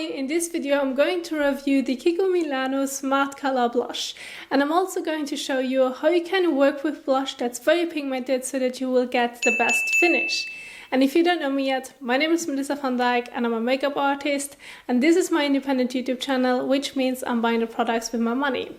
in this video I'm going to review the Kiko Milano Smart Color Blush, and I'm also going to show you how you can work with blush that's very pigmented so that you will get the best finish. And if you don't know me yet, my name is Melissa van Dijk and I'm a makeup artist, and this is my independent YouTube channel, which means I'm buying the products with my money.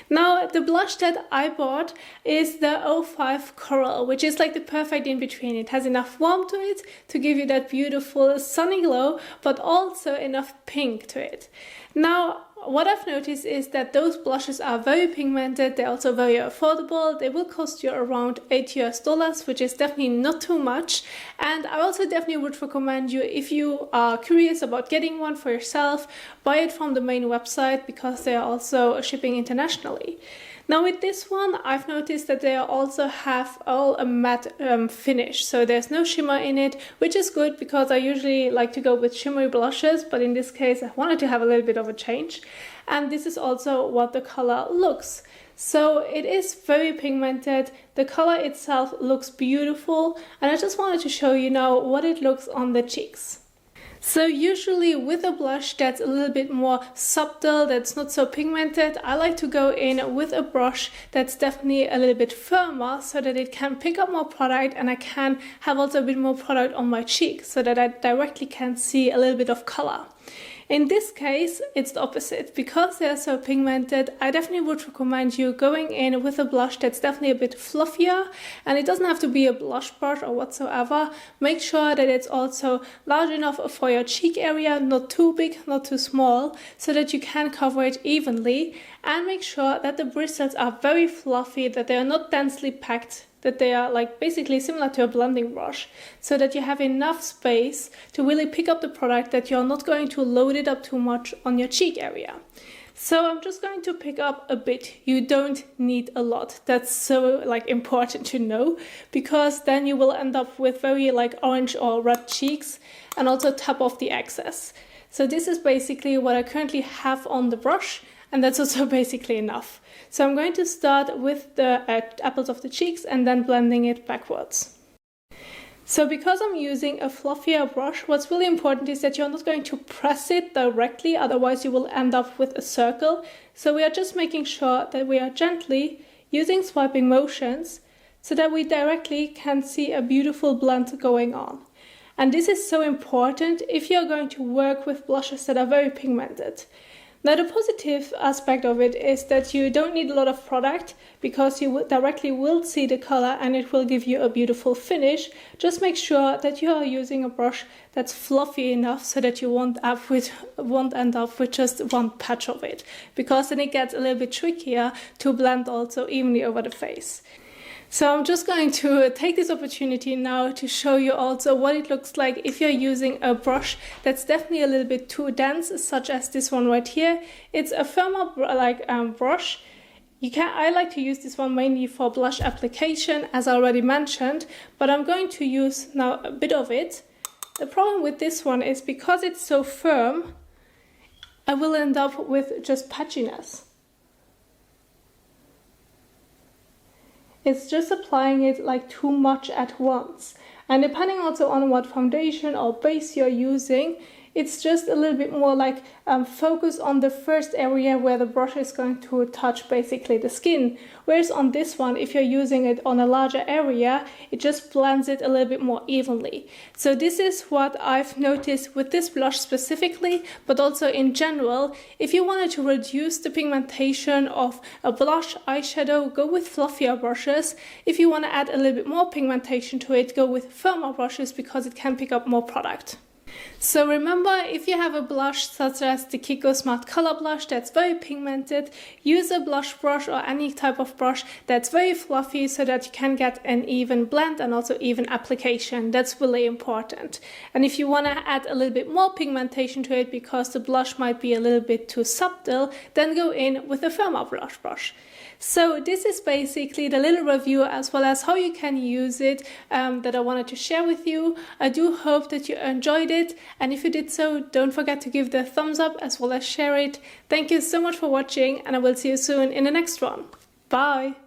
Now, the blush that I bought is the 05 Coral, which is like the perfect in-between. It has enough warmth to it to give you that beautiful sunny glow, but also enough pink to it. Now, what I've noticed is that those blushes are very pigmented, they're also very affordable. They will cost you around $8 which is definitely not too much. And I also definitely would recommend you, if you are curious about getting one for yourself, buy it from the main website because they are also shipping internationally. Now with this one, I've noticed that they also have all a matte finish, so there's no shimmer in it, which is good because I usually like to go with shimmery blushes, but in this case I wanted to have a little bit of a change. And this is also what the color looks. So it is very pigmented, the color itself looks beautiful, and I just wanted to show you now what it looks on the cheeks. So usually with a blush that's a little bit more subtle, that's not so pigmented, I like to go in with a brush that's definitely a little bit firmer so that it can pick up more product and I can have also a bit more product on my cheek so that I directly can see a little bit of color. In this case, it's the opposite. Because they're so pigmented, I definitely would recommend you going in with a blush that's definitely a bit fluffier, and it doesn't have to be a blush brush or whatsoever. Make sure that it's also large enough for your cheek area, not too big, not too small, so that you can cover it evenly, and make sure that the bristles are very fluffy, that they are not densely packed, that they are like basically similar to a blending brush, so that you have enough space to really pick up the product, that you're not going to load it up too much on your cheek area. So I'm just going to pick up a bit. You don't need a lot. That's so important to know, because then you will end up with very orange or red cheeks, and also tap off the excess. So this is basically what I currently have on the brush, and that's also basically enough. So I'm going to start with the apples of the cheeks and then blending it backwards. So because I'm using a fluffier brush, what's really important is that you're not going to press it directly, otherwise you will end up with a circle. So we are just making sure that we are gently using swiping motions so that we directly can see a beautiful blend going on. And this is so important if you're going to work with blushes that are very pigmented. Now the positive aspect of it is that you don't need a lot of product, because you directly will see the color and it will give you a beautiful finish. Just make sure that you are using a brush that's fluffy enough so that you won't end up with just one patch of it, because then it gets a little bit trickier to blend also evenly over the face. So I'm just going to take this opportunity now to show you also what it looks like if you're using a brush that's definitely a little bit too dense, such as this one right here. It's a firmer brush. I like to use this one mainly for blush application, as I already mentioned, but I'm going to use now a bit of it. The problem with this one is because it's so firm, I will end up with just patchiness. It's just applying it too much at once. And depending also on what foundation or base you're using, it's just a little bit more focus on the first area where the brush is going to touch basically the skin. Whereas on this one, if you're using it on a larger area, it just blends it a little bit more evenly. So this is what I've noticed with this blush specifically, but also in general. If you wanted to reduce the pigmentation of a blush eyeshadow, go with fluffier brushes. If you want to add a little bit more pigmentation to it, go with firmer brushes, because it can pick up more product. So remember, if you have a blush such as the Kiko Smart Color Blush that's very pigmented, use a blush brush or any type of brush that's very fluffy so that you can get an even blend and also even application. That's really important. And if you want to add a little bit more pigmentation to it because the blush might be a little bit too subtle, then go in with a firmer blush brush. So this is basically the little review as well as how you can use it that I wanted to share with you. I do hope that you enjoyed it, and if you did so, don't forget to give the a thumbs up as well as share it. Thank you so much for watching, and I will see you soon in the next one. Bye!